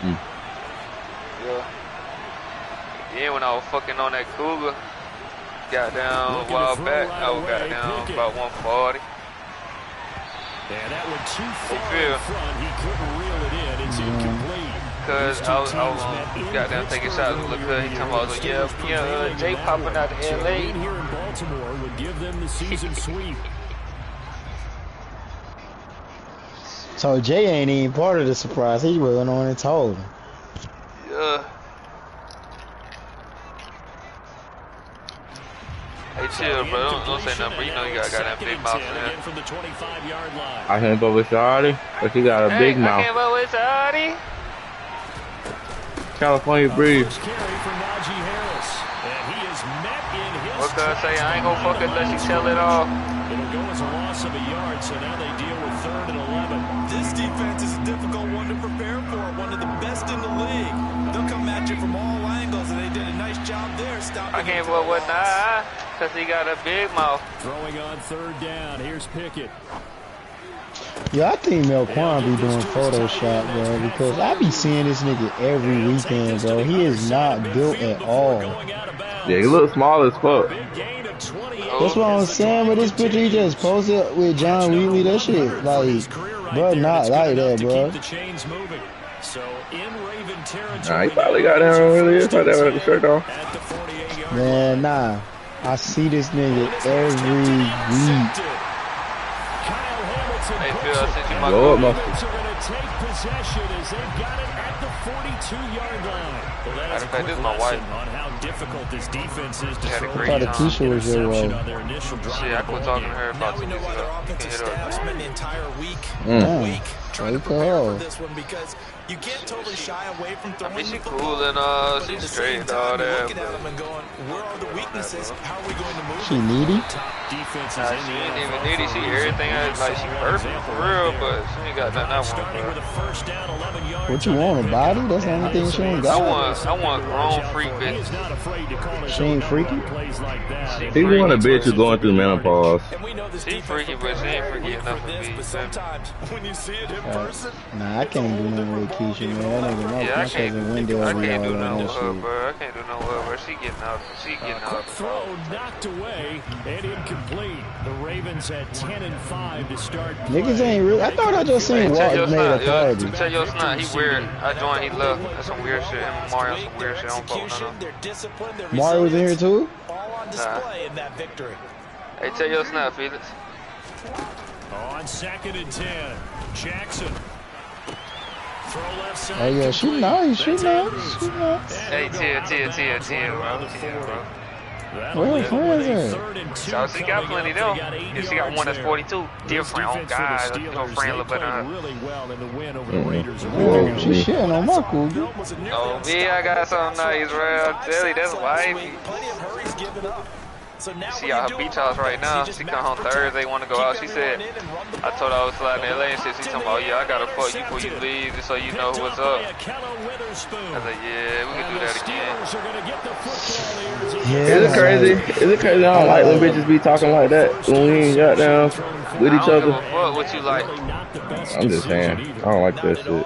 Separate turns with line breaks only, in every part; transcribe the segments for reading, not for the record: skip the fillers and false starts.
Yeah. Yeah, when I was fucking on that Cougar, got down a while back, I got down about 140.
And that one too far in front. He couldn't reel it in. It's incomplete.
Cause I was got down taking shots with Lucas. He talking about like, yeah, Jay popping out of LA.
Here in Baltimore would give them the season sweep.
So Jay ain't even part of the surprise. He went on and told him.
Yeah. Hey, chill, bro. Don't say nothing, bro. You know you got that big mouth in there.
I can't go with Shawty, but you got a big mouth.
I can't go with Shawty.
California breeze.
What can I say? I ain't gonna fuck it unless you tell it all.
It'll go as a loss of a yard, so now they deal with 3rd and 11.
This defense is a difficult one to prepare for, one of the best in the league. They'll come at you from all angles, and they did a nice job there stopping.
I can't go with nah, cause he got a big mouth.
Throwing on 3rd down. Here's Pickett.
Yeah, I think Melquan be doing Photoshop, bro, because I be seeing this nigga every weekend, bro. He is not built at all.
Yeah, he looks small as fuck.
That's what I'm saying, but this picture he just posted with John Wheatley, that shit, like, bro, not like that, bro.
Nah, he probably got down really is like that with the shirt on.
Man, nah. I see this nigga every week.
Hey, Phil, I sent you my
Go up,
code.
Ravens are going to take possession as they've got it at the 42-yard line. Well, that is a quick lesson on how difficult this defense is to throw
I thought Keisha was your
on their initial drive.
Shit, I quit talking to her about 2
Now we know
weeks
why their
ago.
offensive staff spent the entire week trying to
What the
prepare
hell?
for this one, because you can't totally shy away from
I
throwing
mean,
the
she
football.
cool and
But at
she's
the
straight
same
and all
time, you're
that.
looking at them and going, where are the weaknesses? How are we going to move
She
it?
needy?
Defenses
Nah,
in
she
the
ain't even
NFL
needy. She everything like she perfect for real, but she ain't got nothing I want,
starting with
bro.
a 1st down, 11 yards.
What you want, a body? That's the only thing she ain't got.
I want grown freak bitch.
She ain't freaky?
He want a bitch who's going through menopause.
And we know this
She
defense
freaky,
will
but she ain't
go
freaky
look
enough
for
for
this,
me.
but sometimes when you see it in person,
Nah, I can't do nothing with Keisha, man. That nigga, my
Yeah, I can't
cousin Wendell
I
be
can't do
all on
nothing
that
with her,
shit.
bro. I can't do nothing with her, bro. She getting out. She getting out.
Throw knocked away and incomplete. The Ravens had 10 and 5 to start.
Niggas ain't real. I thought I just seen
Hey,
Walt made a party.
Tell your snot, he weird. I joined, he left. That's some weird shit. Him and Mario, some weird shit. I don't fuck with none of them.
their discipline, their
Mario was in here too?
all on display in that victory.
Hey, tell your snot, Felix.
On 2nd and 10, Jackson. Throw left side.
Oh yeah, she nice. She nice. She nice.
Hey, Tia, bro.
Where her friends at?
So she got plenty though. Yeah, she got one that's 42. Different. Oh God, no friend look better.
Really well in the win over the Raiders.
Whoa, she shitting on my cougar.
Oh yeah, I got something nice, bro. I tell you, that's wifey.
Plenty of hurries given up. So now
She at her beach house right now. She come home Thursday, want to go out. She said, I told her I was sliding in LA and shit. She talking about, yeah, I gotta fuck you before you leave, just so you know what's up. I said, yeah, we can do that again.
Is it crazy? Is it crazy? I don't like when bitches be talking like that when we ain't got down with each
I don't give
other.
a fuck what you like.
I'm just saying, I don't like that shit.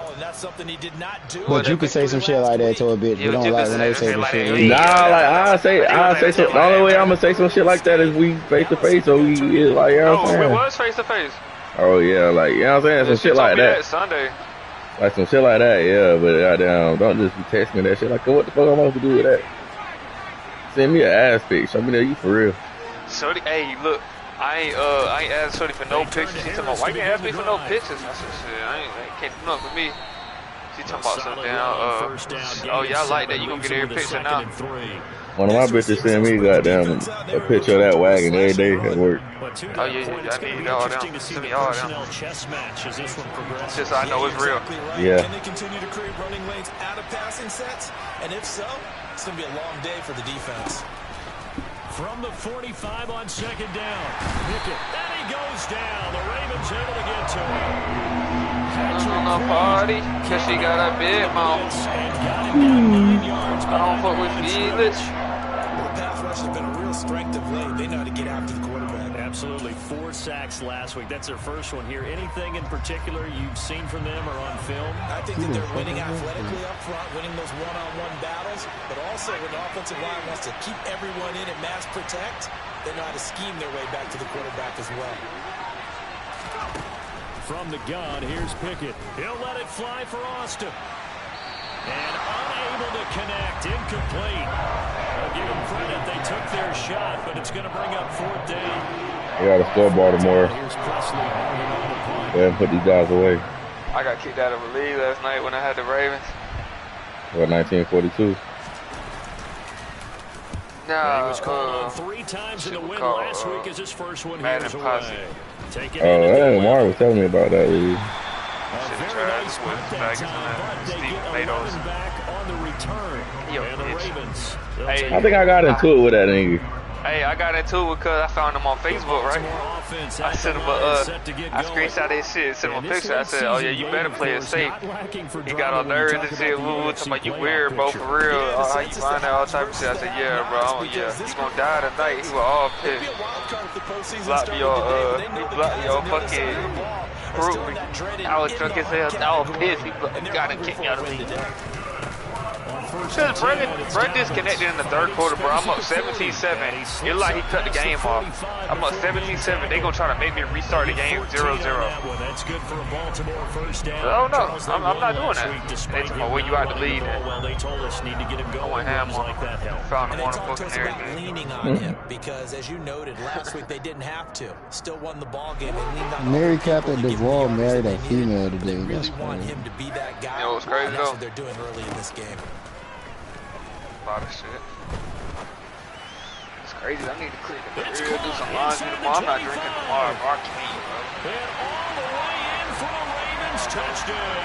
But you could say some shit like that to a bitch.
Yeah,
We
but
don't
you
like
could
when they
say
say the
like
shit.
that.
we-
Nah, like I say some. The only way I'm gonna say some shit like that is we face to face, so we is like, you know what I'm
No, it
saying?
was face to face.
Oh yeah, like you know what I'm saying, some
She
shit
told
like
me
that,
Sunday.
like some shit like that, yeah. But goddamn, don't just be texting me that shit. Like, what the fuck I'm supposed to do with that? Send me an ass pic. Show me that you for real.
Shorty, hey, look, I ain't asked Shorty for no pictures. She talking about, why you can't ask me for no pictures? I said, shit, I can't do nothing for me. She talking about something, oh, y'all like that, you gonna get every picture now.
One of my bitches send me goddamn a picture of that wagon every day at work.
Oh yeah, I need all them. Send me all them. Just so I know it's real.
Yeah.
Can they continue to create running lanes out of passing sets? And if so, it's going to be a long day for the defense.
From the 45 on 2nd down. Pickett. And he goes down. The Ravens able to get to him.
On a party, cause she got a big mouth. I don't fuck with Felix.
The pass rush has been a real strength of late. They know how to get after the quarterback.
Absolutely. 4 sacks last week. That's their first one here. Anything in particular you've seen from them or on film?
I think that they're winning athletically up front, winning those one-on-one battles, but also when the offensive line wants to keep everyone in and mass protect, they know how to scheme their way back to the quarterback as well.
From the gun, here's Pickett. He'll let it fly for Austin. And unable to connect. Incomplete. I'll give them credit. They took their shot, but it's going to bring up 4th down.
You got to score Baltimore. Yeah, put these guys away.
I got kicked out of a league last night when I had the Ravens.
What, 1942?
Nah, he was called on 3 times in the win last week as his first one here is away.
Mark was telling me about that league.
Very nice with that time, but they get a running back on the return. And the Ravens.
I think I got into it with that nigga.
Hey, I got into it because I found him on Facebook, right? I sent him I screenshot his shit, sent him a picture. I said, oh yeah, you better play it safe. He got on nerves and shit, talking about you weird, bro, for real. How you find that, all type of shit. I said, yeah, bro, yeah, he gonna die tonight. He was all pissed. He blocked your fucking group. I was drunk as hell, I was pissed. He got to kick me out of me. Because Brett disconnected in the 3rd quarter, bro. I'm up 17-7. It's like he cut the game off. I'm up 17-7. They gonna try to make me restart the game 0-0.
That's good for a Baltimore first down.
Oh no, I'm not doing that. They told me, well, you out the lead.
Well, they told us need to get him going.
I went ham on him. Found him on the fucking everything.
Leaning on him because, as you noted, last week they didn't have to. Still won the ball game. They leaned on
Mary Captain Duvall married a female today.
They really want him to be that guy.
You know what's crazy
That's
though?
what they're doing early in this game.
A lot of shit. It's crazy. I need to clear the real, do some laundry tomorrow. I'm not drinking tomorrow, bro. I can't, bro.
And all the way in for a Ravens touchdown.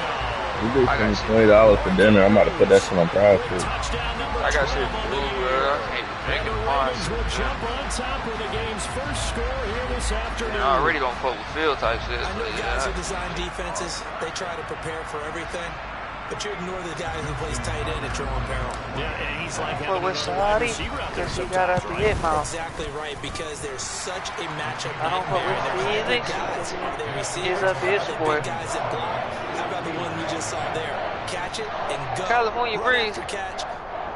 You did $20 for dinner. I'm about to put that shit on prize for.
I got shit to do, bro. I can't be drinking tomorrow.
Will jump on top of the game's first score here this afternoon.
I already gonna fuck with field type shit.
I know guys who design defenses, they try to prepare for everything. But you ignore the guy who plays tight end at your own peril.
Yeah, and he's like
well, with Shadi, because he got up the hit mouth.
Exactly right, because there's such a matchup.
I don't fuck with Phoenix. He's a bitch boy.
Guys that block. How about the one we just saw there? Catch it and go.
California breeze.
Catch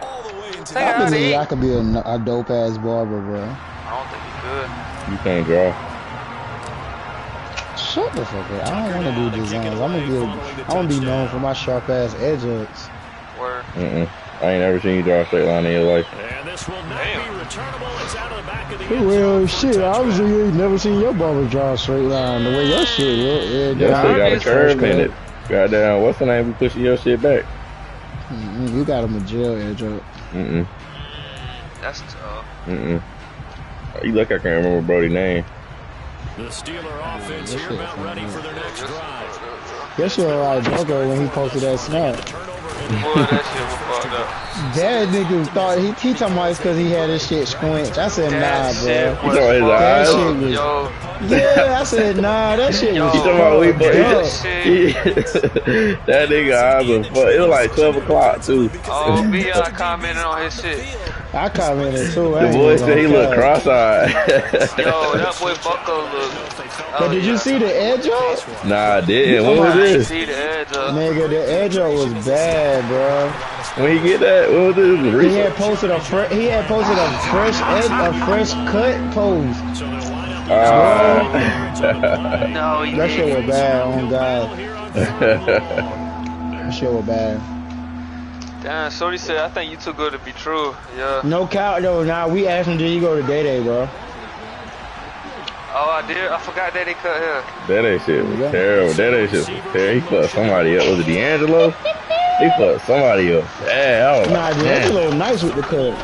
all the way into
I believe I could be a dope ass barber, bro.
I don't think you could.
You can't draw.
Shut the fuck up. I don't want to do designs. I'm gonna be known for my sharp ass edge ups.
Word.
I ain't never seen you draw a straight line in your life.
And this will not be returnable. It's out of the back of the
well, shit, obviously you ain't never seen your barber draw a straight line the way your shit look.
Your shit got a curve in it. Goddamn, what's the name we pushing your shit back?
You got him a gel edge up.
That's tough.
You look, I can't remember Brody's name.
The Steeler offense here about ready for their next drive.
That shit like Joker when he posted that snap.
Boy, that shit was fucked up.
That nigga thought he talking about it's because he had his shit squinch. I said nah, bro.
You talking about his eyes?
Was,
yo.
Yeah, I said nah. That shit was.
You talking about we
shit.
That nigga eyes was fucked. It was like 12 o'clock too.
Oh, B.I. commented on his shit.
I commented too.
The boy said he looked cross-eyed.
Yo, that boy Bucko looked.
But did you see the edge up?
Nah, I didn't. What was this?
See the edge up.
Nigga, the edge up was bad, bro.
When he get that, what was this?
He had posted a fresh cut post.
No, he
that shit
didn't.
was bad. Oh God. That shit was bad.
Damn, Shorty said, I think you too good to be true. Yeah.
No count though. Now we asked him, did you go to Day, bro?
Oh, I did. I forgot that they cut hair.
That shit was terrible. That shit was terrible. He fucked somebody up. Was it D'Angelo? He fucked somebody up. Damn.
Nah, D'Angelo nice with the cut.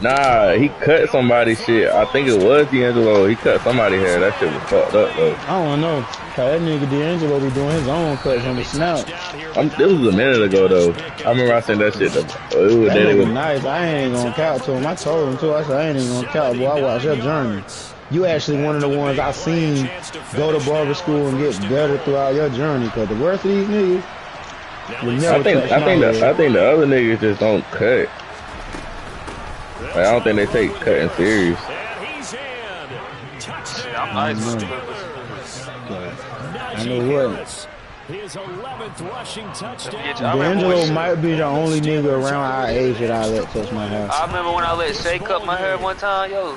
Nah, he cut somebody's shit. I think it was D'Angelo. He cut somebody's hair. That shit was fucked up though.
I don't know. Cause that nigga D'Angelo be doing his own cuts on the snap.
This was a minute ago though. I remember I seen that shit though. It was
that was nice. I ain't gonna count to him. I told him too. I said I ain't even gonna count, boy. I watched your journey. You actually one of the ones I seen go to barber school and get better throughout your journey. Cause the worst of these niggas will never
I think the other niggas just don't cut. Like, I don't think they take cutting serious.
nice for the
know.
Clippers.
I know what.
His 11th rushing touchdown.
D'Angelo might be the only nigga around our age that I let touch my hair.
I remember when I let Shay cut my hair one time, yo.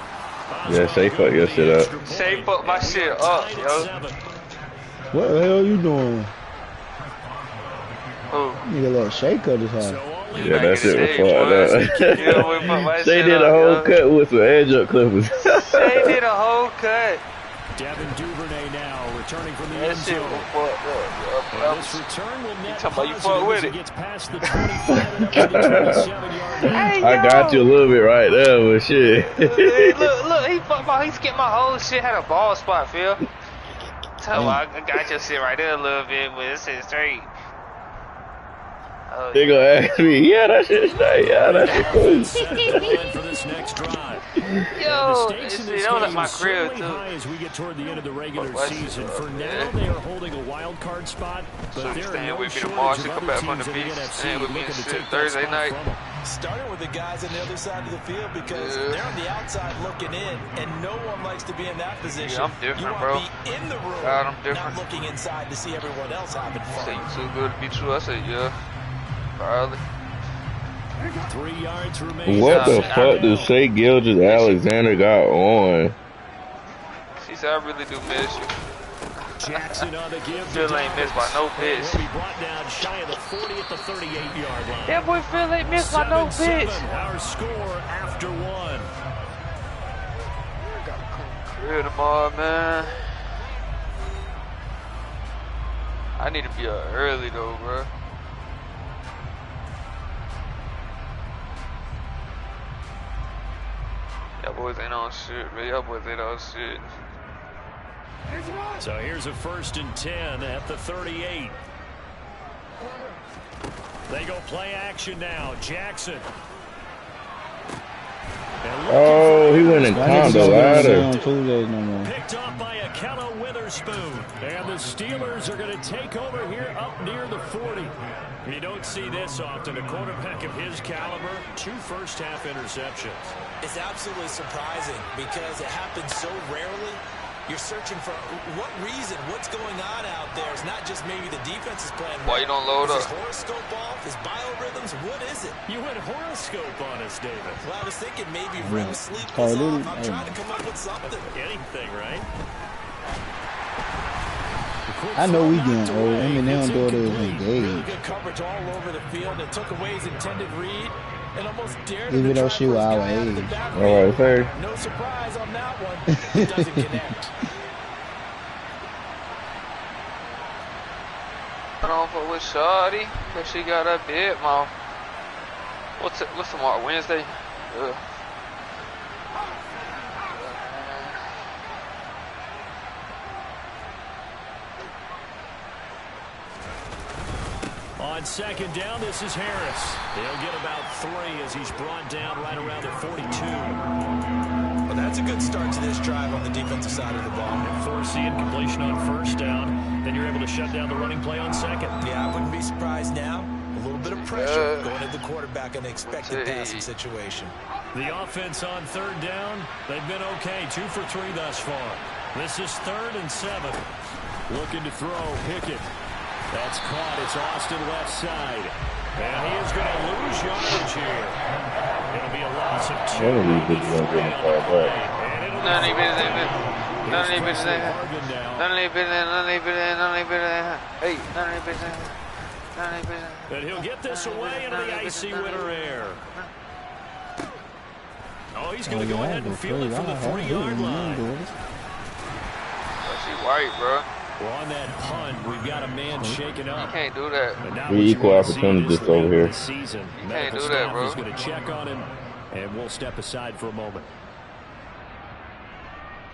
Yeah, Shay fucked your shit up.
Shay fucked my shit up, yo.
What the hell you doing?
Who?
Nigga let Shay cut his hair.
Yeah, that shit was fucked
Yeah,
up.
we fucked my
Shay
shit
did a
up,
whole
yo.
cut with some edge-up clippers.
Shay did a whole cut.
Devin Duvernay now returning from the
That
end
shit
zone.
was fucked up, yo.
This return will net
talking about you
positive
fuck with
as
it.
gets past the 25 and up to the 27-yard line.
Hey,
I got you a little bit right there, but shit.
Hey, look, he fucked my, he skipped my whole shit, had a ball spot, Phil. Tell me, I got your shit right there a little bit, but it's straight. Oh,
They gonna ask me, yeah, that shit straight, yeah, that shit cool.
Set the line for this next drive.
yo,
The stakes in
see,
this
that was at
game
my
is
crib,
certainly
too.
high as we get toward the end of the regular
Fuck,
season.
shit,
For
man.
now, they are holding a wild card spot,
So
but
you
there are
staying
no
with me tomorrow,
shortage
she
of
come
other
back from
teams
the
in the
beach,
NFC
staying with me
looking to
and
take
shit
that
Thursday
spot
night.
from them.
Starting with the guys on the other side of the field because they're on the outside looking in, and no one likes to be in that position.
Yeah, I'm different,
you want
bro.
to be in the room,
God, I'm different.
not looking inside to see everyone else having
You say
fun.
you too good to be true. I said, yeah. Probably.
3 yards remaining.
What the fuck does Shea Gilgeous-Alexander got on?
She said, I really do miss you.
Jackson on the give.
Phil ain't missed by no pitch.
Will be brought down shy of the 40 at the 38-yard line.
That boy Phil ain't missed by no pitch.
7-7, our score after one.
Real tomorrow, man. I need to be up early though, bro. Y'all boys ain't on shit, man. Y'all boys ain't on shit.
So here's a 1st and 10 at the 38. They go play action now. Jackson.
Oh, he went in condo ladder.
On Tuesdays no more.
Picked off by Akello Witherspoon. And the Steelers are going to take over here up near the 40. You don't see this often. A quarterback of his caliber, 2 first-half interceptions.
It's absolutely surprising because it happens so rarely. You're searching for what reason, what's going on out there. It's not just maybe the defense is playing well.
Why you don't load
Is
up?
his horoscope off? His biorhythms? What is it?
You went horoscope on us, David.
Well, I was thinking maybe REM sleep
Call
was
of Duty?
off. I'm trying to come up with something.
Anything, right?
I know we getting old. Eminem daughter is
Really
engaged.
good coverage all over the field. It took away his intended read and almost dared
Even
him to
though
try
she
for
was
his
our
guy out of the
age.
backfield.
All right, sir.
No surprise on that one. It doesn't connect.
I don't fuck with Shawty, but she got a big mouth. What's tomorrow? Wednesday? Ugh.
On 2nd down, this is Harris. He'll get about 3 as he's brought down right around the 42.
Well, that's a good start to this drive on the defensive side of the ball.
And forcing completion on 1st down. Then you're able to shut down the running play on 2nd.
Yeah, I wouldn't be surprised now. A little bit of pressure going at the quarterback in an expected passing situation.
The offense on 3rd down, they've been okay. 2 for 3 thus far. This is 3rd and 7. Looking to throw, Pickett. That's caught. It's Austin left side. And he is going to lose yardage here. It'll be a loss of 2.
One of these bitches gonna get in the car back.
None of it, none of it, hey, none of it, none of it.
But he'll get this away into the icy winter air. Oh, he's going to go ahead and field it from the 40-yard line.
She white, bro.
Well, on that punt, we've got a man shaken up.
You can't do that.
And now
We
what you
equal
want to see
opportunities
is the
over
rest
here.
of the season.
You can't
Medical
do that,
staff
bro.
is going to check on him, and we'll step aside for a moment.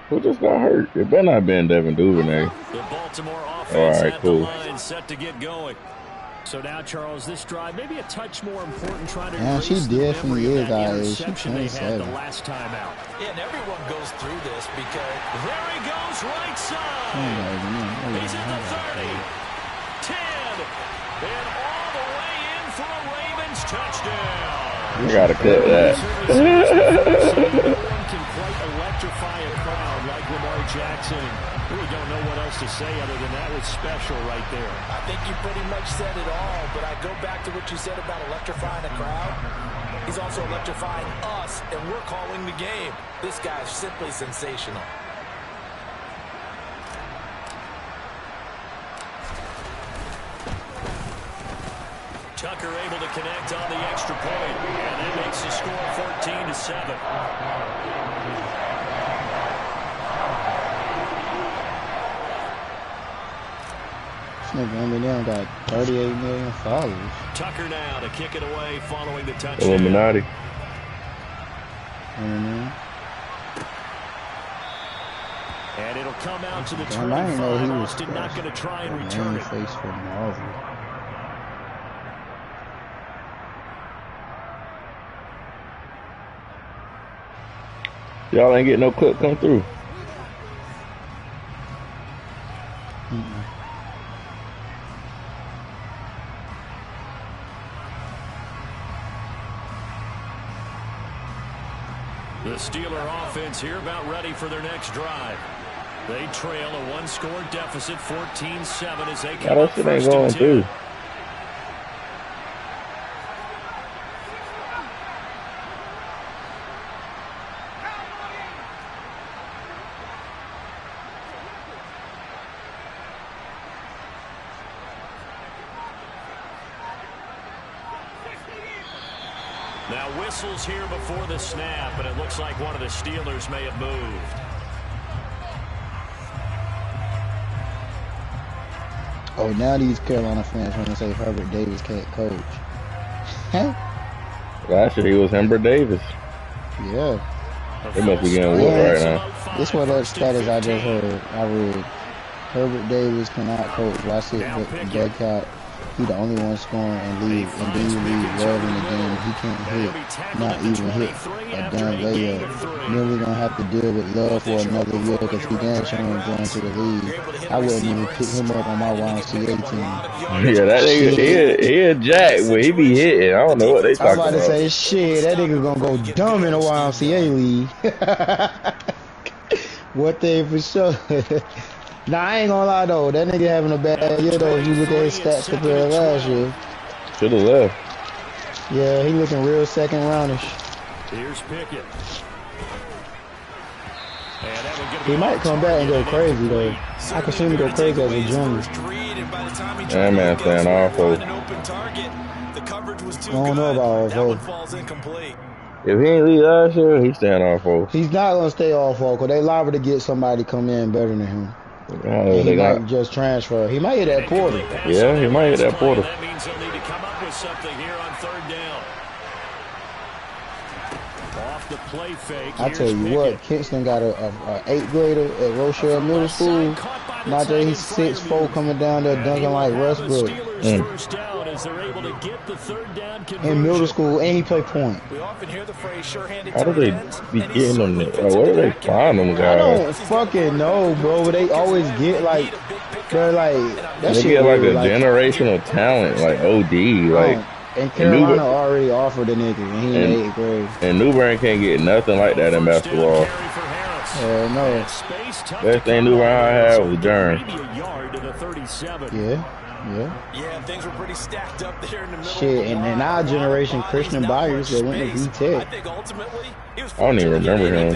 Who just got hurt? It better not have been Devin Duvernay.
The Baltimore offense
All right,
at
cool.
the line, set to get going. So now, Charles, this drive maybe a touch more important trying to
Man, she
erase the
definitely
memory of
is
that
our age. She
interception they had the
27.
last time out.
Yeah, and everyone goes through this because
There he goes, right side. He's at the 30, 10, and all the way in for a Ravens touchdown.
You gotta cut that.
No one can quite electrify a crowd like Lamar Jackson. Really don't know what else to say other than that was special right there.
I think you pretty much said it all, but I go back to what you said about electrifying a crowd. He's also electrifying us, and we're calling the game. This guy is simply sensational.
Tucker able to connect on the extra point, and that makes the score 14-7.
Nigga, them got 38 million followers.
Tucker now to kick it away following the touchdown.
Illuminati.
And it'll come out to the
Damn, I didn't know he
25.
was
Austin not going to try and return it.
Face for Marvel.
Y'all ain't getting no clip come through.
The Steeler offense here about ready for their next drive. They trail a one-score deficit, 14-7 as they come up first and 2. Now whistles here before the snap, but it looks like one of the Steelers may have moved.
Oh, now these Carolina fans want to say Herbert Davis can't coach.
Last year he was Herbert Davis.
Yeah.
They must be getting whooped right now.
This what that status I just heard. I read. Herbert Davis cannot coach. Watch it, back out. He the only one scoring and leave, and then you leave Love in the game. He can't hit, not even hit a damn layup. Then we're gonna have to deal with Love for another year because he damn sure ain't going to the league. I wouldn't even pick him up on my YMCA team.
Yeah, that nigga, he a jack, but he be hitting. I don't know what they talking about.
I was about to say, shit, that nigga gonna go dumb in the YMCA league. What they for sure. Nah, I ain't gonna lie though. That nigga having a bad year though. If you look at his stats compared to last year.
Should've left.
Yeah, he looking real second roundish.
Here's Pickett.
He might come back and go crazy though. I can see him go crazy as a junior.
That man staying awful.
I don't know about awful.
If he ain't leave last year, he's staying awful.
He's not gonna stay awful because they liable to get somebody to come in better than him. He might just transfer. He might hit that portal.
Yeah, he might hit that portal.
That means they'll need to come up with something here on third down. Off the play fake.
I tell you what, Kingston got a 8th grader at Rochelle Middle School. Najee, he's 6'4", coming down there dunking like Westbrook. In middle school, and he play point.
How do they be getting them there? Like, where do they find them guys?
I don't fucking know, bro. But they always get like, they're like that
they
shit.
Get like a generational talent, like OD, like.
And Carolina already offered a nigga, and he in 8th grade.
And New Bern can't get nothing like that in basketball.
No.
Best thing New Bern had was Jern.
Yeah,
things were pretty stacked up there in the middle.
Shit, and in our generation, Christian Byers that went to VTech.
I don't even remember him.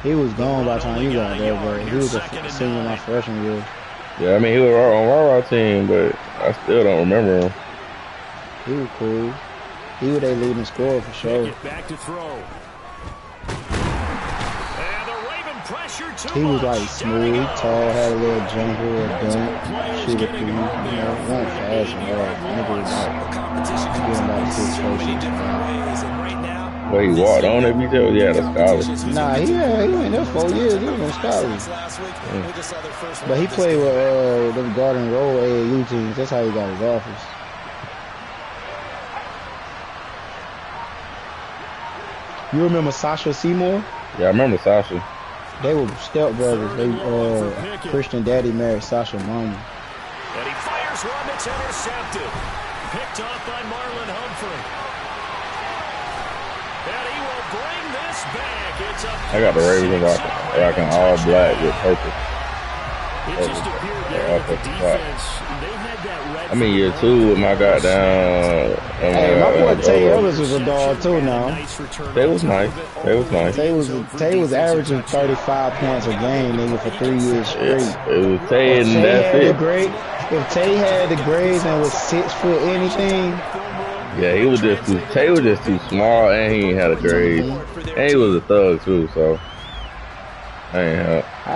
He was gone by the time you got there, but he was a senior my freshman year.
Yeah, I mean, he was on our team, but I still don't remember him.
He was cool. He was their leading scorer for sure.
Back to throw.
He was like smooth, tall, had a little jumper, a dunk, shoot a three, you know, went fast and hard. Nigga was getting about 6
Well, he walked on it, he had a scholarship.
Nah, he went there 4 years, he was on scholarship. But he played with them Garden Road AAU teams, that's how he got his office. You remember Sasha Seymour?
Yeah, I remember Sasha.
They were stepbrothers. They Christian daddy married Sasha mama.
And he fires one that's intercepted. Picked off by Marlon Humphrey. And he will bring this back. It's a
I got the Ravens rocking all black with purple.
It just appeared there that the defense, they had that red.
I mean, year 2 with my goddamn.
Hey, my boy Tay Ellis was a dog too now.
Tay was nice.
Tay was averaging 35 points a game, nigga, for 3 years straight.
It was Tay and that's it.
If Tay had the grades and was 6 foot anything.
Yeah, Tay was just too small, and he ain't had a grade, and he was a thug too. So I ain't help.
I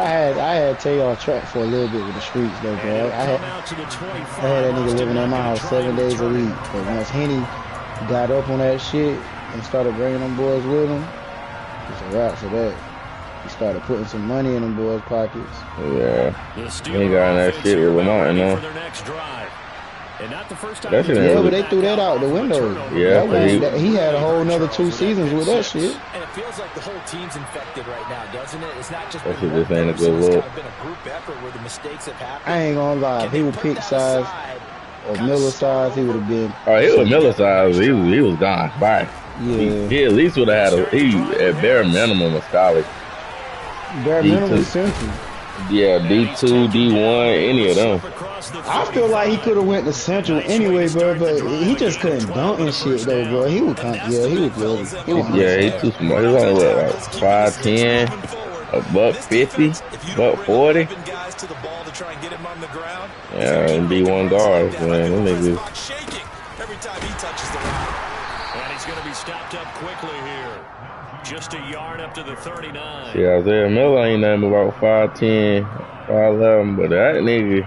had Tay on track for a little bit with the streets though, bro. I had that nigga living at my house 7 days a week. But once Henny got up on that shit and started bringing them boys with him, it's a wrap for that. He started putting some money in them boys' pockets.
Yeah, he got in that shit with Lamont, you know.
Yeah, but they threw that out the window.
Yeah,
he had a whole nother 2 seasons with that shit.
And it feels like the whole team's infected right now, doesn't it? It's not just
that shit just ain't a good look.
It's been a group effort where the mistakes have happened.
I ain't gonna lie, if he was pick size or Miller size, he would have been.
Oh, he was Miller size. He was gone. Bye.
Yeah.
He at least would have had at bare minimum a scholarship.
Bare minimum Central.
Yeah, D2, D1, any of them.
I feel like he could have went to Central anyway, bro, but he just couldn't dunk and shit though, bro. He was good.
He's too small. He was only like 5'10", $150, $140. Yeah, and D1 guards, man. Them niggas.
And he's going to be stopped up quickly here. Just a yard up to the 39.
Yeah, Isaiah Miller ain't nothing about 5'10", 5'11", but that nigga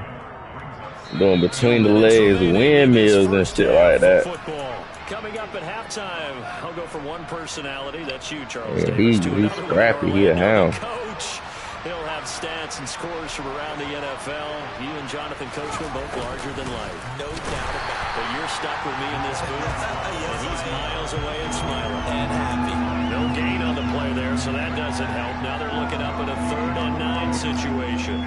doing between the legs windmills and shit like that.
Coming up at halftime, I'll go for one personality. That's you, Charles.
Yeah, he's scrappy. He a hound.
Coach. He'll have stats and scores from around the NFL. You and Jonathan Coachman both larger than life.
No doubt about it.
But you're stuck with me in this booth, and he's miles away and smiling.
And happy.
No gain on the play there, so that doesn't help. Now they're looking up at a 3rd and 9 situation.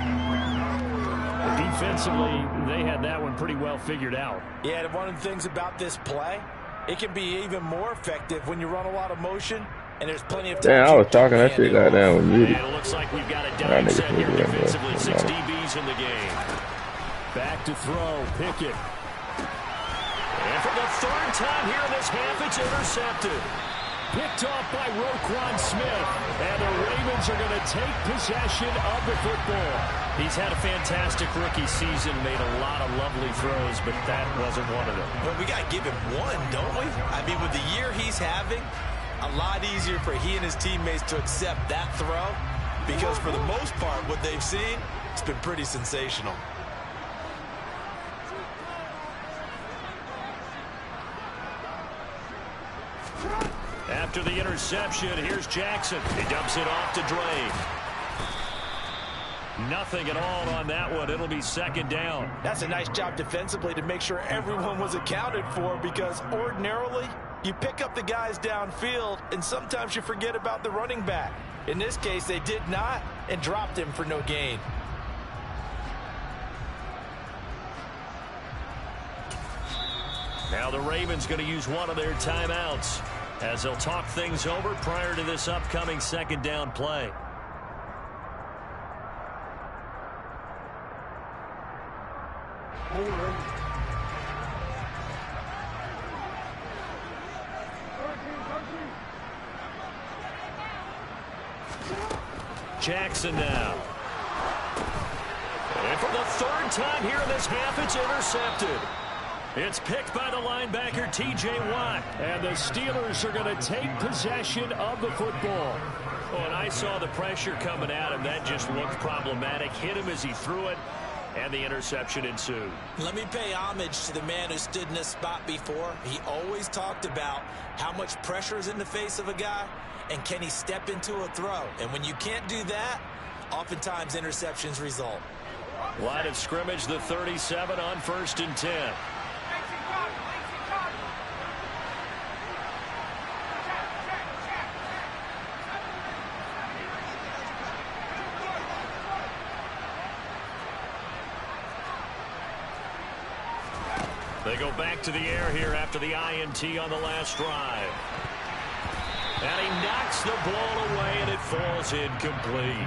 Defensively, they had that one pretty well figured out.
Yeah, and one of the things about this play, it can be even more effective when you run a lot of motion. And there's plenty of time.
Damn, I was talking that shit goddamn with muted.
And it looks like we've got a dime set here defensively. 6 DBs in the game. Back to throw, Pickett. And for the 3rd time here in this half, it's intercepted. Picked off by Roquan Smith. And the Ravens are going to take possession of the football. He's had a fantastic rookie season, made a lot of lovely throws, but that wasn't one of them.
Well, we got to give him one, don't we? I mean, with the year he's having, a lot easier for he and his teammates to accept that throw because for the most part, what they've seen, it's been pretty sensational.
After the interception, here's Jackson. He dumps it off to Dre. Nothing at all on that one. It'll be 2nd down.
That's a nice job defensively to make sure everyone was accounted for because ordinarily, you pick up the guys downfield, and sometimes you forget about the running back. In this case, they did not and dropped him for no gain.
Now the Ravens going to use one of their timeouts as they'll talk things over prior to this upcoming 2nd down play. Jackson now. And for the 3rd time here in this half, it's intercepted. It's picked by the linebacker, T.J. Watt. And the Steelers are going to take possession of the football. Oh, and I saw the pressure coming at him. That just looked problematic. Hit him as he threw it, and the interception ensued.
Let me pay homage to the man who stood in this spot before. He always talked about how much pressure is in the face of a guy, and can he step into a throw? And when you can't do that, oftentimes interceptions result.
Line of scrimmage, the 37 on 1st and 10. They go back to the air here after the INT on the last drive. And he knocks the ball away, and it falls incomplete.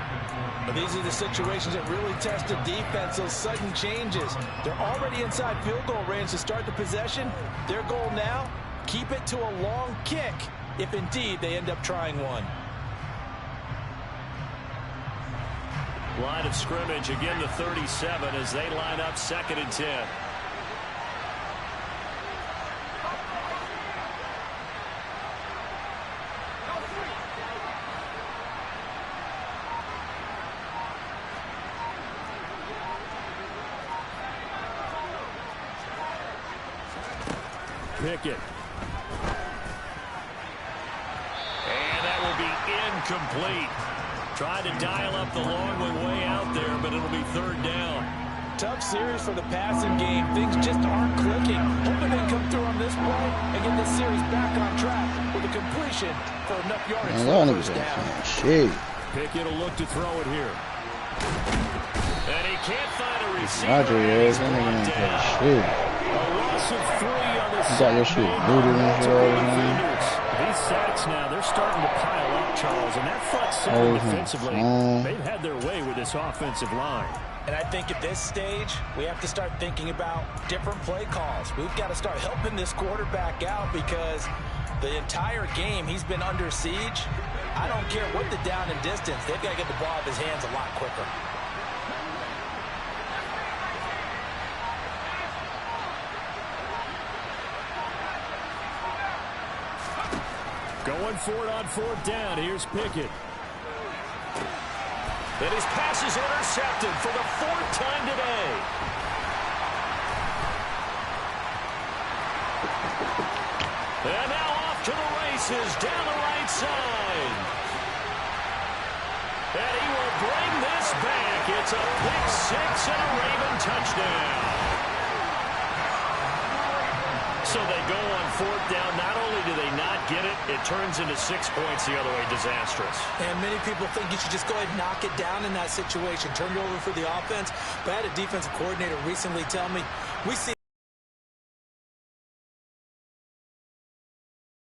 These are the situations that really test the defense, those sudden changes. They're already inside field goal range to start the possession. Their goal now, keep it to a long kick, if indeed they end up trying one.
Line of scrimmage, again the 37 as they line up 2nd and 10. Pickett. And that will be incomplete. Tried to dial up the long way out there, but it'll be 3rd down.
Tough series for the passing game. Things just aren't clicking. Hoping they come through on this play and get this series back on track with a completion for enough yardage for the first down.
Shit.
Pickett will look to throw it here. And he can't find a receiver.
Roger,
He's
that
brought
nigga
down.
shit.
A loss of 3 on the
You got your shit booted in for all the time.
These sacks now, they're starting to pile up, Charles, and that front seven defensively, they've had their way with this offensive line.
And I think at this stage, we have to start thinking about different play calls. We've got to start helping this quarterback out because the entire game he's been under siege. I don't care what the down and distance, they've got to get the ball out of his hands a lot quicker.
Going for it on 4th down. Here's Pickett. And his pass is intercepted for the 4th time today. And now off to the races down the right side. And he will bring this back. It's a pick 6 and a Raven touchdown. So they go on 4th down. Not only do they not get it, it turns into 6 points the other way. Disastrous.
And many people think you should just go ahead and knock it down in that situation. Turn it over for the offense. But I had a defensive coordinator recently tell me, we see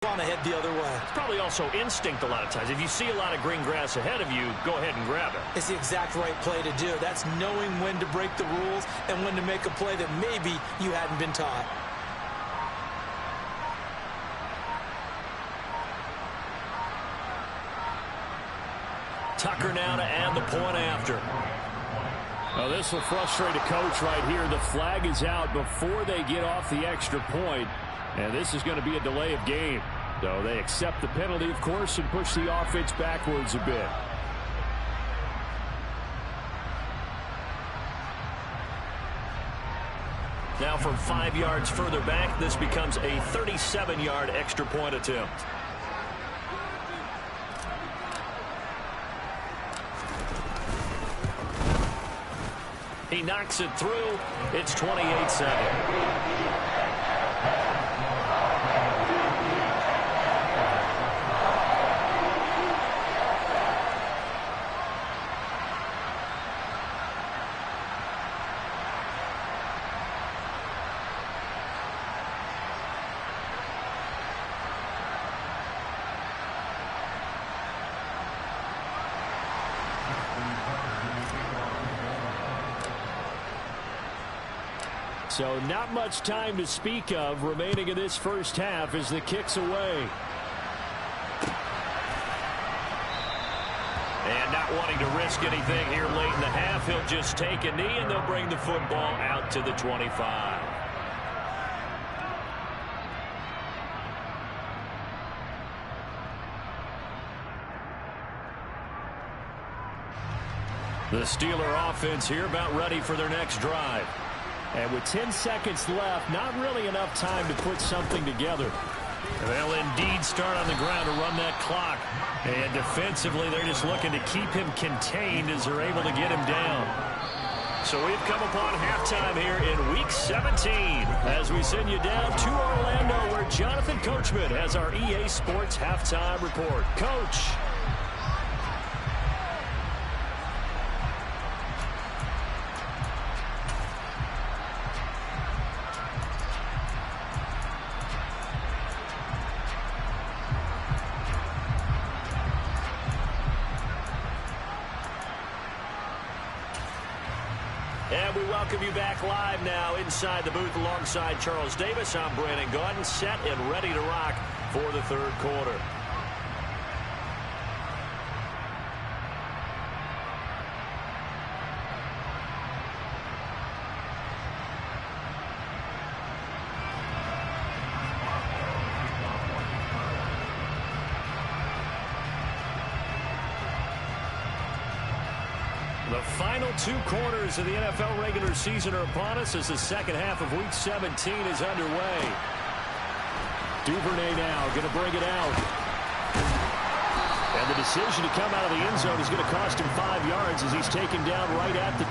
on ahead the other way.
It's probably also instinct a lot of times. If you see a lot of green grass ahead of you, go ahead and grab it.
It's the exact right play to do. That's knowing when to break the rules and when to make a play that maybe you hadn't been taught.
Tucker now to add the point after. Now this will frustrate a coach right here. The flag is out before they get off the extra point, and this is going to be a delay of game. So they accept the penalty, of course, and push the offense backwards a bit. Now from 5 yards further back, this becomes a 37-yard extra point attempt. He knocks it through. It's 28-7. So not much time to speak of remaining in this first half as the kick's away. And not wanting to risk anything here late in the half, he'll just take a knee and they'll bring the football out to the 25. The Steeler offense here about ready for their next drive. And with 10 seconds left, not really enough time to put something together. They'll indeed start on the ground to run that clock. And defensively, they're just looking to keep him contained as they're able to get him down. So we've come upon halftime here in Week 17 as we send you down to Orlando where Jonathan Coachman has our EA Sports halftime report. Coach. we welcome you back live now inside the booth alongside Charles Davis. I'm Brandon Gaudin, set and ready to rock for the third quarter. The final 2 quarters of the NFL regular season are upon us as the second half of Week 17 is underway. Duvernay now going to bring it out. And the decision to come out of the end zone is going to cost him 5 yards as he's taken down right at the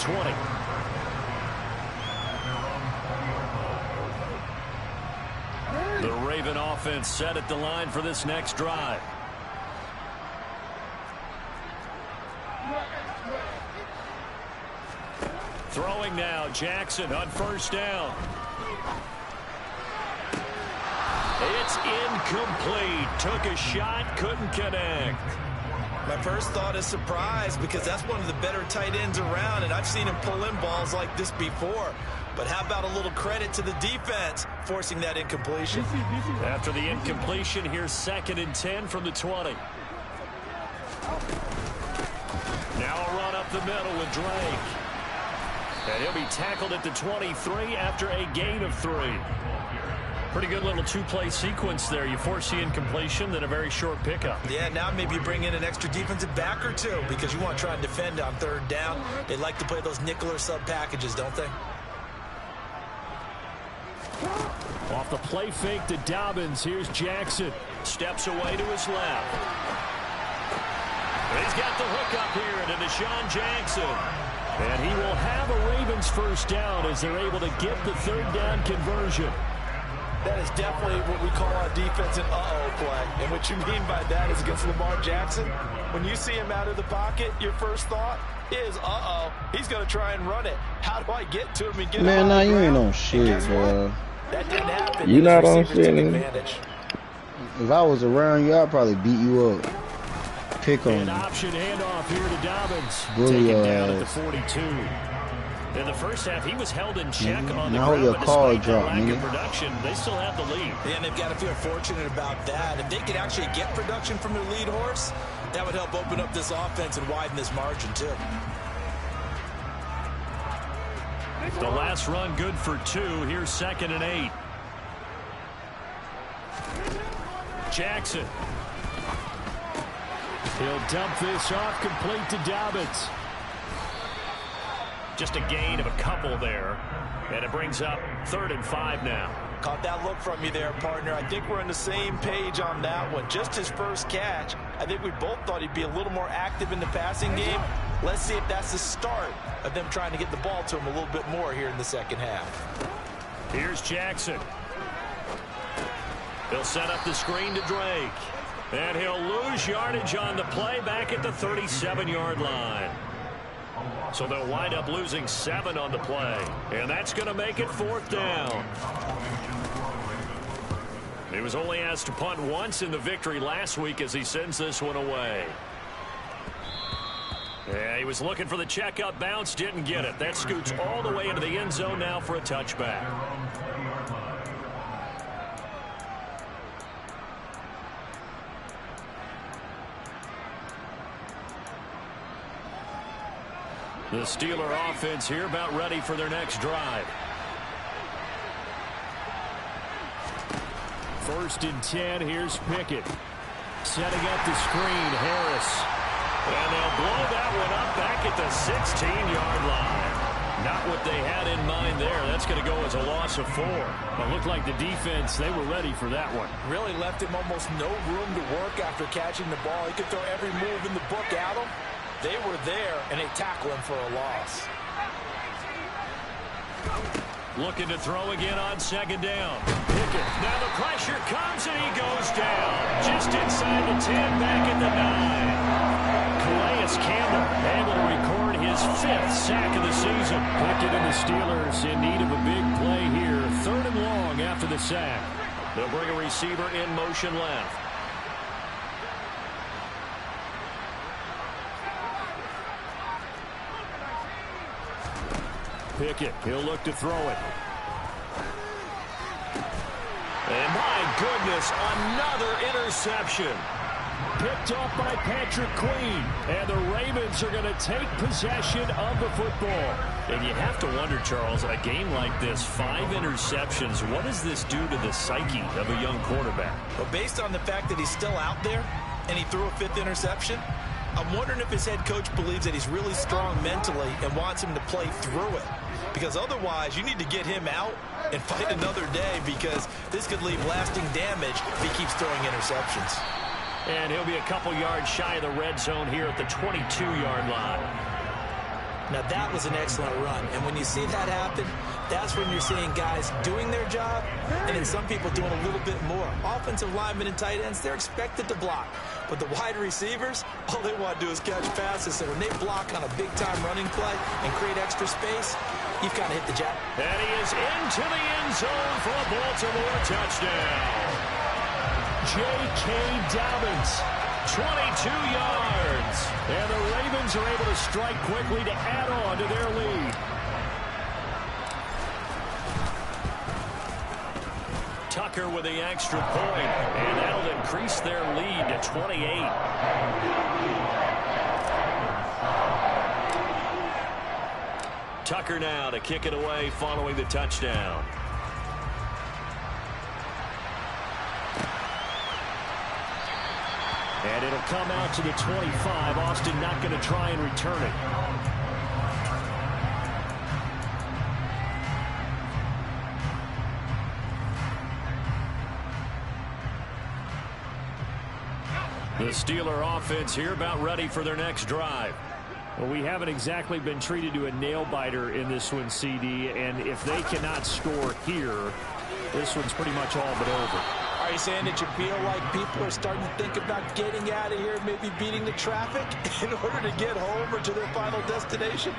20. The Raven offense set at the line for this next drive. Throwing now, Jackson on first down. It's incomplete. Took a shot, couldn't connect.
My first thought is surprise because that's one of the better tight ends around, and I've seen him pull in balls like this before. But how about a little credit to the defense forcing that incompletion?
After the incompletion, here's 2nd and 10 from the 20. Now a run up the middle with Drake. And he'll be tackled at the 23 after a gain of 3. Pretty good little 2-play sequence there. You force the incompletion, then a very short pickup.
Yeah, now maybe you bring in an extra defensive back or 2 because you want to try and defend on 3rd down. They like to play those nickel or sub packages, don't they?
Off the play fake to Dobbins. Here's Jackson. Steps away to his left. He's got the hook up here to Deshaun Jackson. And he will have a Ravens first down as they're able to get the 3rd down conversion.
That is definitely what we call on defense an uh-oh play. And what you mean by that is against Lamar Jackson, when you see him out of the pocket, your first thought is, uh-oh, he's going to try and run it. How do I get to him and get him?
Man, nah, you ain't on shit, bro.
That didn't happen.
You not on shit, nigga.
If I was around you, I'd probably beat you up. Pick on
An
you.
option handoff here to Dobbins.
Bully
Taken
your
down at the
ass.
42. In the first half, he was held in check on the
Now
ground,
your
but
call
despite their
drop,
lack of
nigga.
production, they still have the lead.
And they've got to feel fortunate about that. If they could actually get production from their lead horse, that would help open up this offense and widen this margin, too.
The last run good for 2. Here's 2nd and 8. Jackson. He'll dump this off complete to Dobbins. Just a gain of a couple there. And it brings up 3rd and 5 now.
Caught that look from you there, partner. I think we're on the same page on that one. Just his first catch. I think we both thought he'd be a little more active in the passing game. Let's see if that's the start of them trying to get the ball to him a little bit more here in the second half.
Here's Jackson. He'll set up the screen to Drake. And he'll lose yardage on the play back at the 37-yard line. So they'll wind up losing 7 on the play. And that's going to make it 4th down. He was only asked to punt once in the victory last week as he sends this one away. Yeah, he was looking for the checkup bounce, didn't get it. That scoots all the way into the end zone now for a touchback. The Steeler offense here about ready for their next drive. 1st and 10. Here's Pickett. Setting up the screen. Harris. And they'll blow that one up back at the 16-yard line. Not what they had in mind there. That's going to go as a loss of 4. It looked like the defense, they were ready for that one.
Really left him almost no room to work after catching the ball. He could throw every move in the book at him. They were there, and they tackle him for a loss.
Looking to throw again on 2nd down. Pickett. Now the pressure comes, and he goes down. Just inside the 10, back at the 9. Calais Campbell able to record his 5th sack of the season. Pickett and the Steelers in need of a big play here. 3rd and long after the sack. They'll bring a receiver in motion left. Pickett. He'll look to throw it. And my goodness, another interception. Picked off by Patrick Queen. And the Ravens are going to take possession of the football. And you have to wonder, Charles, a game like this, 5 interceptions, what does this do to the psyche of a young quarterback?
Well, based on the fact that he's still out there and he threw a 5th interception, I'm wondering if his head coach believes that he's really strong mentally and wants him to play through it. Because otherwise, you need to get him out and fight another day, because this could leave lasting damage if he keeps throwing interceptions.
And he'll be a couple yards shy of the red zone here at the 22-yard line.
Now, that was an excellent run. And when you see that happen, that's when you're seeing guys doing their job and then some people doing a little bit more. Offensive linemen and tight ends, they're expected to block. But the wide receivers, all they want to do is catch passes. So when they block on a big-time running play and create extra space, you've kind of hit the jack.
And he is into the end zone for a Baltimore touchdown. J.K. Dobbins, 22 yards. And the Ravens are able to strike quickly to add on to their lead. Tucker with the extra point, and that'll increase their lead to 28. Tucker now to kick it away following the touchdown. And it'll come out to the 25. Austin not going to try and return it. The Steeler offense here about ready for their next drive. Well, we haven't exactly been treated to a nail-biter in this one, CD, and if they cannot score here, this one's pretty much all but over.
Are you saying that you feel like people are starting to think about getting out of here, maybe beating the traffic in order to get home or to their final destination?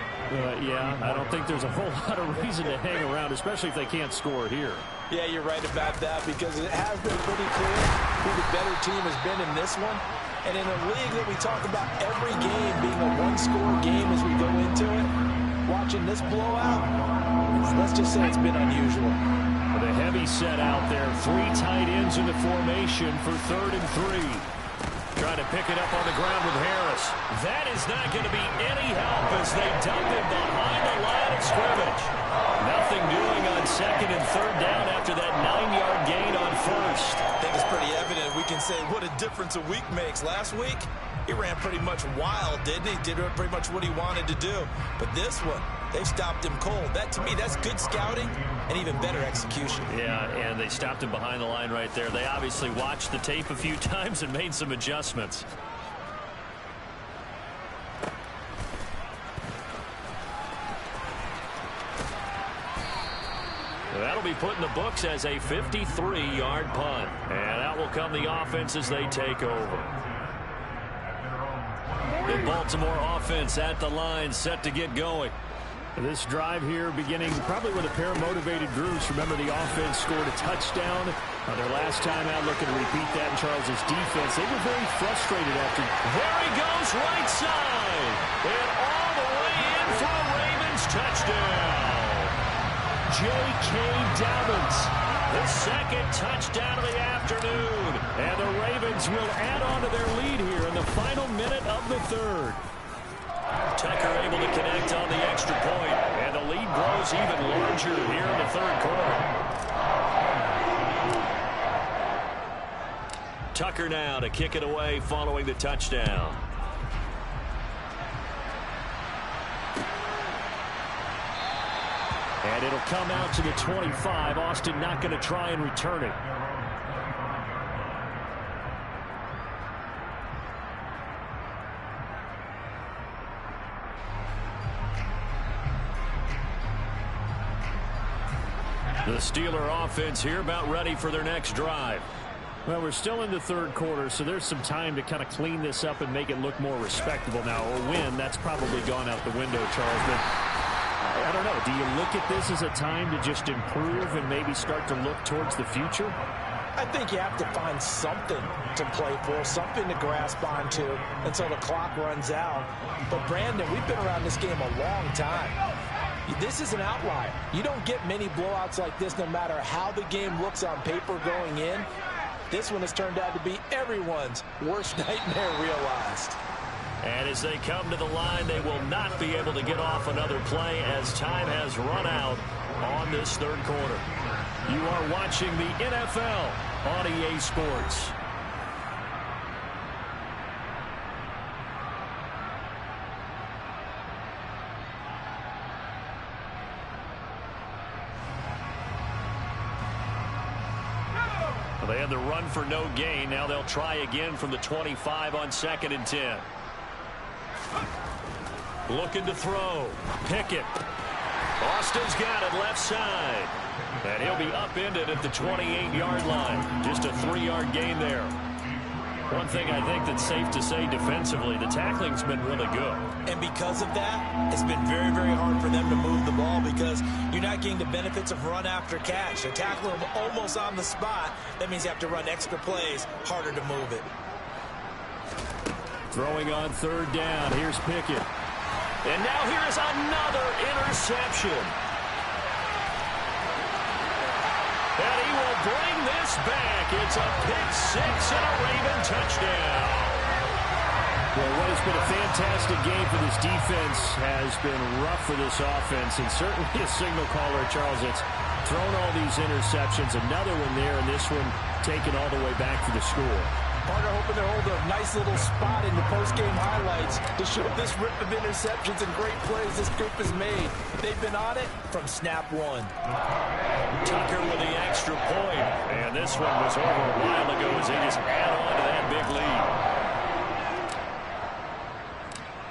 Yeah, I don't think there's a whole lot of reason to hang around, especially if they can't score here.
Yeah, you're right about that, because it has been pretty clear who the better team has been in this one. And in a league that we talk about every game being a one-score game as we go into it, watching this blowout, let's just say it's been unusual.
The heavy set out there. 3 tight ends in the formation for 3rd and 3. Trying to pick it up on the ground with Harris. That is not going to be any help as they dump it behind the line of scrimmage. Nothing doing on 2nd and 3rd down after that 9-yard gain on 1st.
I think it's pretty evident. We can say what a difference a week makes. Last week, he ran pretty much wild, didn't he? Did pretty much what he wanted to do. But this one, they stopped him cold. That, to me, that's good scouting and even better execution.
Yeah, and they stopped him behind the line right there. They obviously watched the tape a few times and made some adjustments. That'll be put in the books as a 53-yard punt. And out will come the offense as they take over. The Baltimore offense at the line, set to get going. This drive here beginning probably with a pair of motivated groups. Remember, the offense scored a touchdown their last time out. Looking to repeat that in Charles's defense. They were very frustrated after. There he goes, right side. And all the way in for a Ravens touchdown. J.K. Dobbins, the 2nd touchdown of the afternoon. And the Ravens will add on to their lead here in the final minute of the 3rd. Tucker able to connect on the extra point, and the lead grows even larger here in the 3rd quarter. Tucker now to kick it away following the touchdown. And it'll come out to the 25. Austin not going to try and return it. The Steeler offense here about ready for their next drive. Well, we're still in the 3rd quarter, so there's some time to kind of clean this up and make it look more respectable now. A win, that's probably gone out the window, Charles. But I don't know. Do you look at this as a time to just improve and maybe start to look towards the future?
I think you have to find something to play for, something to grasp onto until the clock runs out. But, Brandon, we've been around this game a long time. This is an outlier. You don't get many blowouts like this no matter how the game looks on paper going in. This one has turned out to be everyone's worst nightmare realized.
And as they come to the line, they will not be able to get off another play as time has run out on this third quarter. You are watching the NFL on EA Sports. They had the run for no gain. Now they'll try again from the 25 on 2nd and 10. Looking to throw. Pickett. Austin's got it left side. And he'll be upended at the 28-yard line. Just a 3-yard gain there. One thing I think that's safe to say defensively, the tackling's been really good.
And because of that, it's been very, very hard for them to move the ball because you're not getting the benefits of run after catch. They're tackling them almost on the spot. That means you have to run extra plays, harder to move it.
Throwing on 3rd down. Here's Pickett. And now here is another interception. And he will bring this back. It's a pick 6 and a Raven touchdown. Well, what has been a fantastic game for this defense has been rough for this offense, and certainly a signal caller, Charles, that's thrown all these interceptions. Another one there, and this one taken all the way back for the score.
Partner hoping to hold a nice little spot in the post-game highlights to show this rip of interceptions and great plays this group has made. They've been on it from snap one.
Tucker with the extra point, and this one was over a while ago as they just add on to that big lead.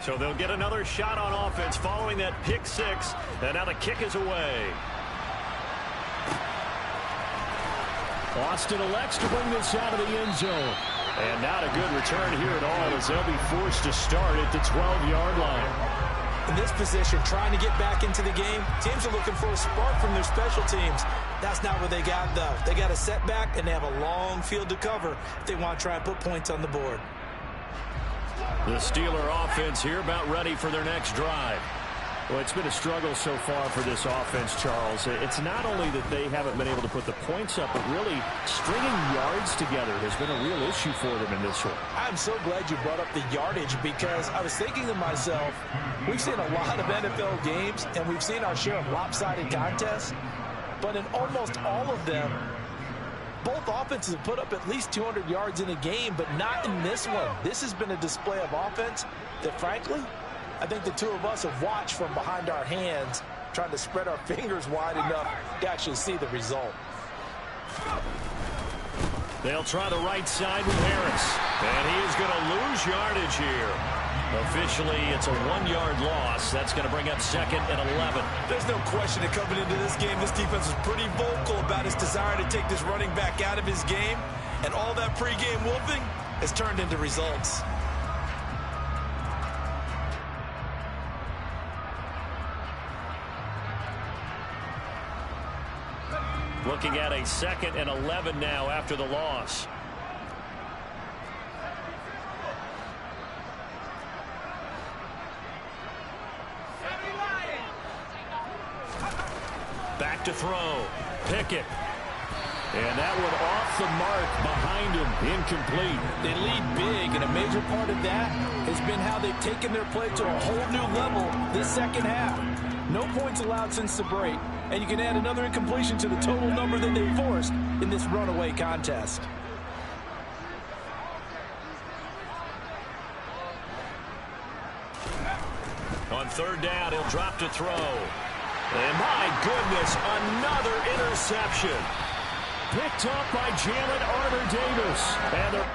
So they'll get another shot on offense following that pick 6, and now the kick is away. Austin elects to bring this out of the end zone. And not a good return here at all as they'll be forced to start at the 12-yard line.
In this position, trying to get back into the game, teams are looking for a spark from their special teams. That's not what they got, though. They got a setback, and they have a long field to cover if they want to try and put points on the board.
The Steeler offense here about ready for their next drive. Well, it's been a struggle so far for this offense, Charles. It's not only that they haven't been able to put the points up, but really stringing yards together has been a real issue for them in this one.
I'm so glad you brought up the yardage because I was thinking to myself, we've seen a lot of NFL games, and we've seen our share of lopsided contests, but in almost all of them, both offenses have put up at least 200 yards in a game, but not in this one. This has been a display of offense that, frankly, I think the two of us have watched from behind our hands, trying to spread our fingers wide enough to actually see the result.
They'll try the right side with Harris. And he is going to lose yardage here. Officially, it's a 1-yard loss. That's going to bring up 2nd and 11.
There's no question that coming into this game, this defense was pretty vocal about his desire to take this running back out of his game. And all that pregame wolfing has turned into results.
Looking at a 2nd and 11 now after the loss. Back to throw. Pickett. And that one off the mark behind him. Incomplete.
They lead big, and a major part of that has been how they've taken their play to a whole new level this second half. No points allowed since the break. And you can add another incompletion to the total number that they forced in this runaway contest.
On 3rd down, he'll drop to throw. And my goodness, another interception. Picked up by Jalen Armour-Davis. And they're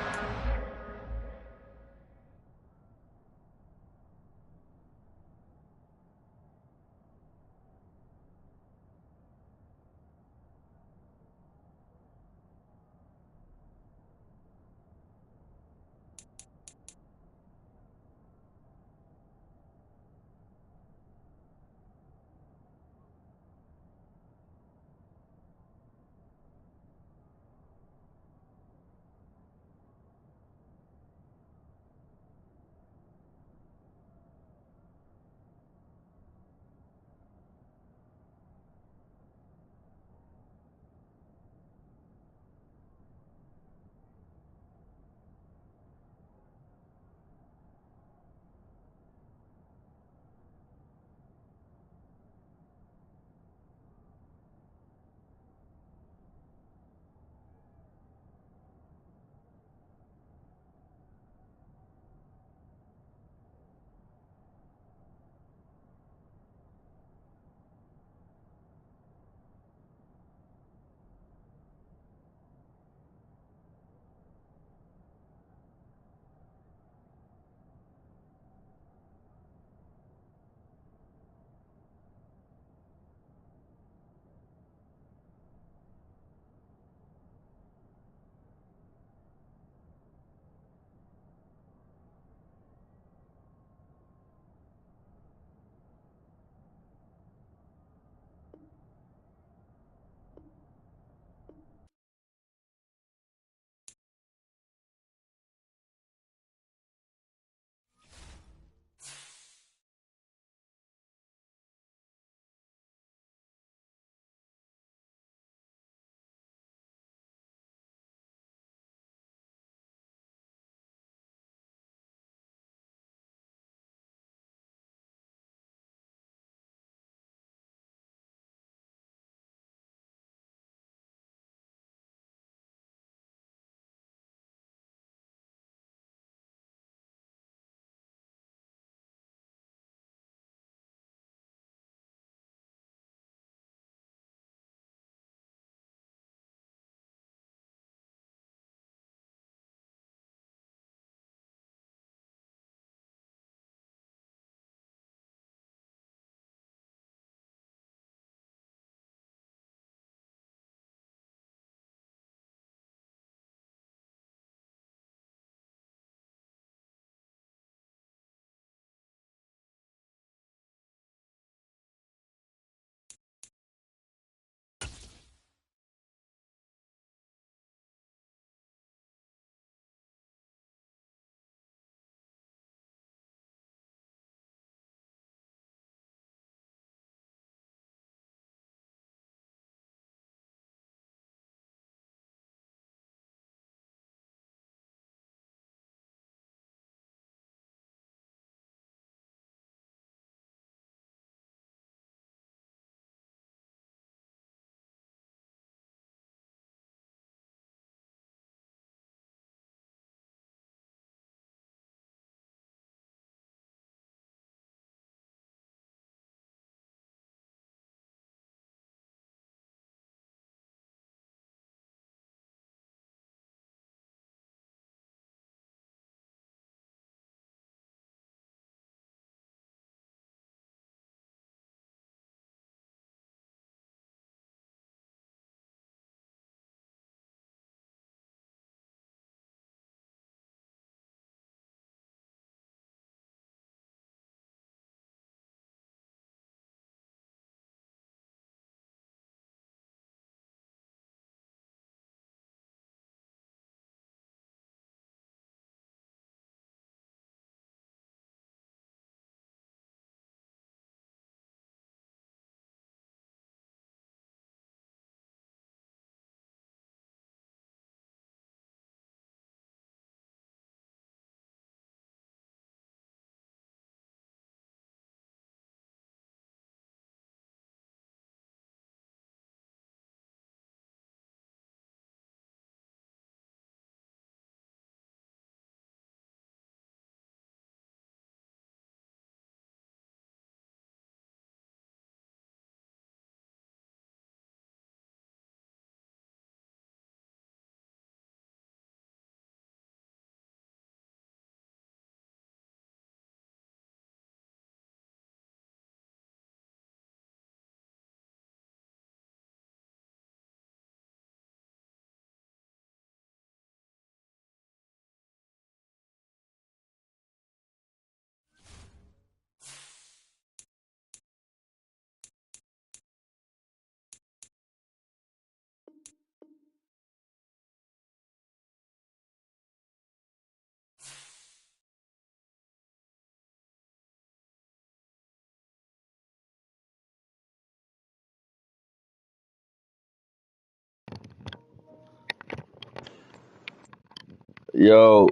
Yo,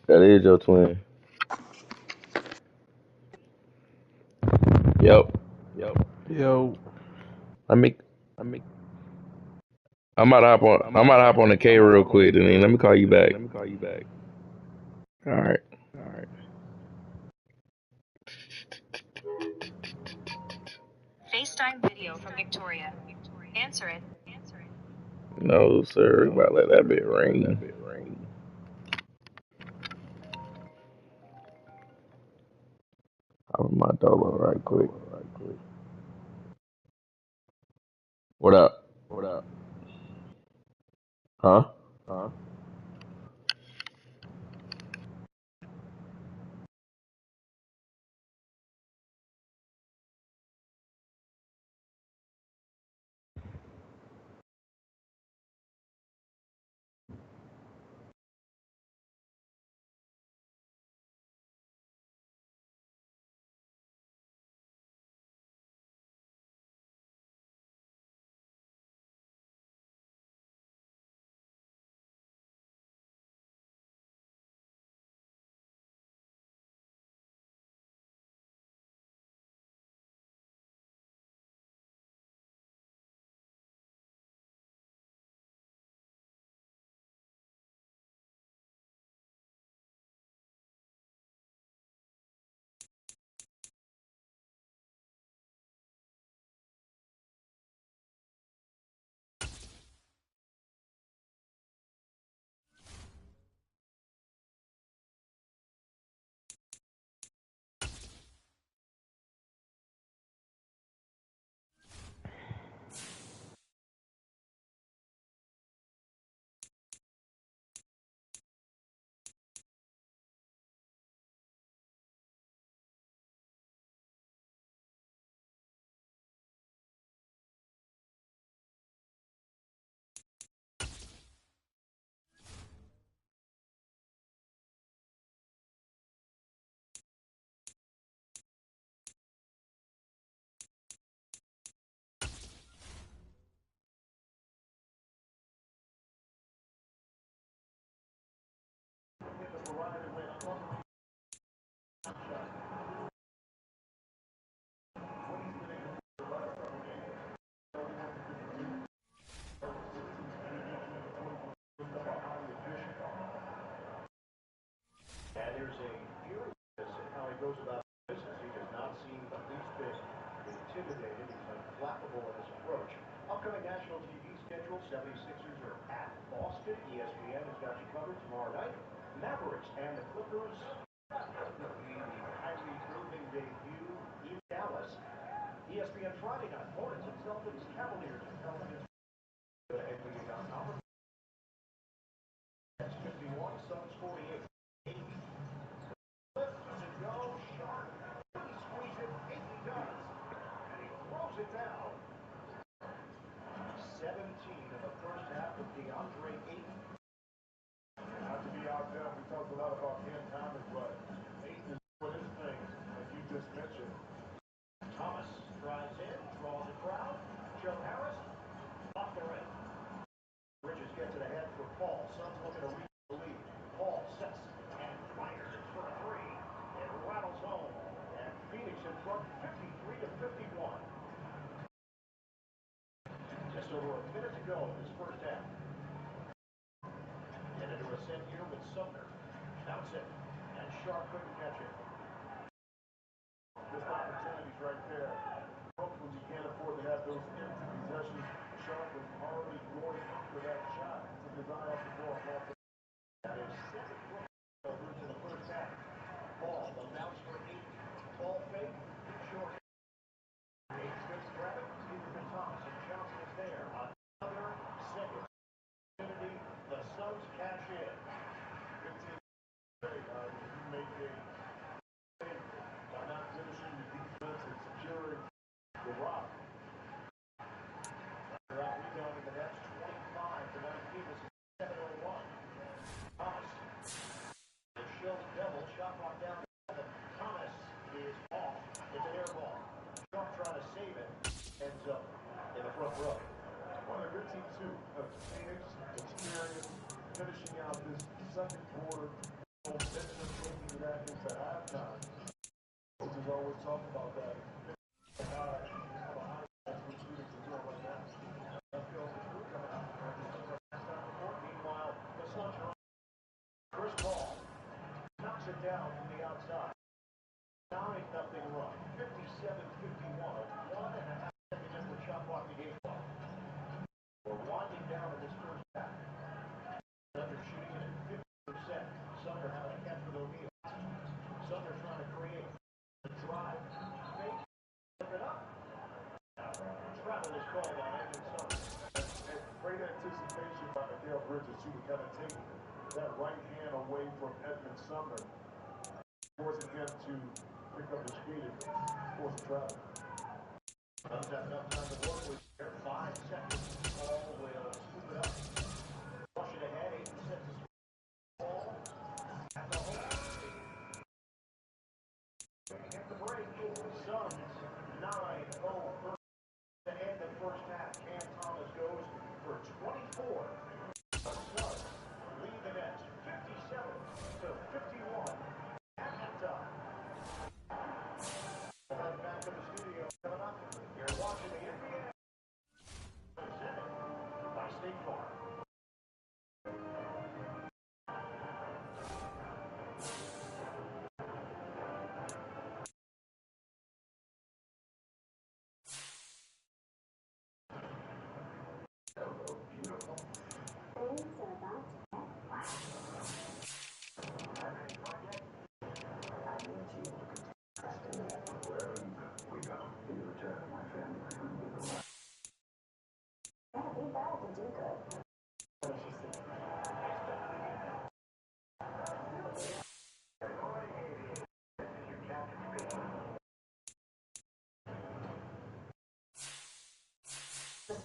that is your twin. Yep.
Yo.
I'm about to hop on the K real quick, and then let me call you back. All right.
FaceTime video from Victoria. Answer it.
No, sir. We about to let that bit ring. Hop on my dolo right quick. What up? Huh?
And there's a furiousness in how he goes about business. He does not seem the least bit intimidated. He's unflappable in his approach. Upcoming national TV schedule, 76ers are at Boston. ESPN has got you covered tomorrow night. Mavericks and the Clippers will be the Kyrie Irving debut in Dallas. ESPN Friday night, Hornets and Celtics, Cavaliers and Pelicans. Go to NBA.com. 51, Suns 48. To go, Sharp. He squeezes it, he does. And he throws it down. 17 in the first half of DeAndre Ayton. Not to be outdone, we talked a lot about Cam Thomas, but Ayton is doing his thing, like you just mentioned. Thomas drives in, draws a crowd. Joe Harris, off the rim. Bridges gets it ahead for Paul. Suns looking to reach the lead. Paul sets and fires it for a three. It rattles home. And Phoenix in front 53 to 51. Just over a minute to go in this first half. And into a set here with Sumner. Bounce it. And Sharp couldn't catch it. Just opportunities right there. When you can't afford to have those empty possessions, Sharp was already going after that shot. Took his eye off the ball. That is 7 turnovers in the first half. Ball, the bounce for 8. Ball fake, short. 8 couldn't grab it, gives it to Thomas, and Johnson is there. Another second opportunity. The Suns cash in. 15. You make a by not finishing the defense and securing the rock. They're out rebounding the Nets 25 to 19. This is 7:01. Thomas. The show's double. Shot clock down to 7. Thomas is off. It's an air ball. Sharp trying to save it. Ends up in the front row. One of the good teams, too. Phoenix, experience, finishing out this second quarter, momentum into that into halftime. Coaches always talk about that. How high that's what students are doing right now. Let's go coming out. Meanwhile, the Suns are on. Chris Paul knocks it down from the outside. 9-0 run. 57-51. 1.5 seconds into the shot clock in the game. We're winding down in this first half. Thunder shooting it at 50%. Sumner having a catch with O'Neal. Sumner trying to create the drive. Fake. Flip it up. Travel is called on Edmund Sumner. Great anticipation by Mikal Bridges to kind of take that right hand away from Edmund Sumner, forcing him to pick up his feet and force the travel. Doesn't have enough time to work with there. 5 seconds. Paul will scoop it up. Rush it ahead. 8 seconds. Paul at the hole. Hit the break. Suns 9-0 to end the first half. Cam Thomas goes for 24. Suns lead the Nets 57-51 at halftime. Back to the studio coming up. You're watching the NBA presented by State Farm.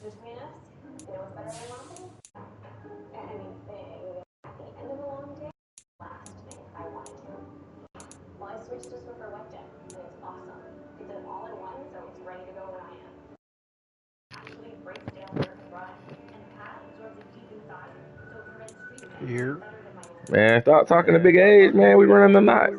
Between us, it was better than nothing. Anything at the end of a long day, last thing I wanted to. Well, I switched to Swiffer WetJet, and it's awesome. It's an all-in-one, so it's ready to go when I am. Actually breaks down where to run, and pad absorbs a deep inside, so it prevents street pain better than my old.
Man, stop talking to Big Age, man. We running the knot.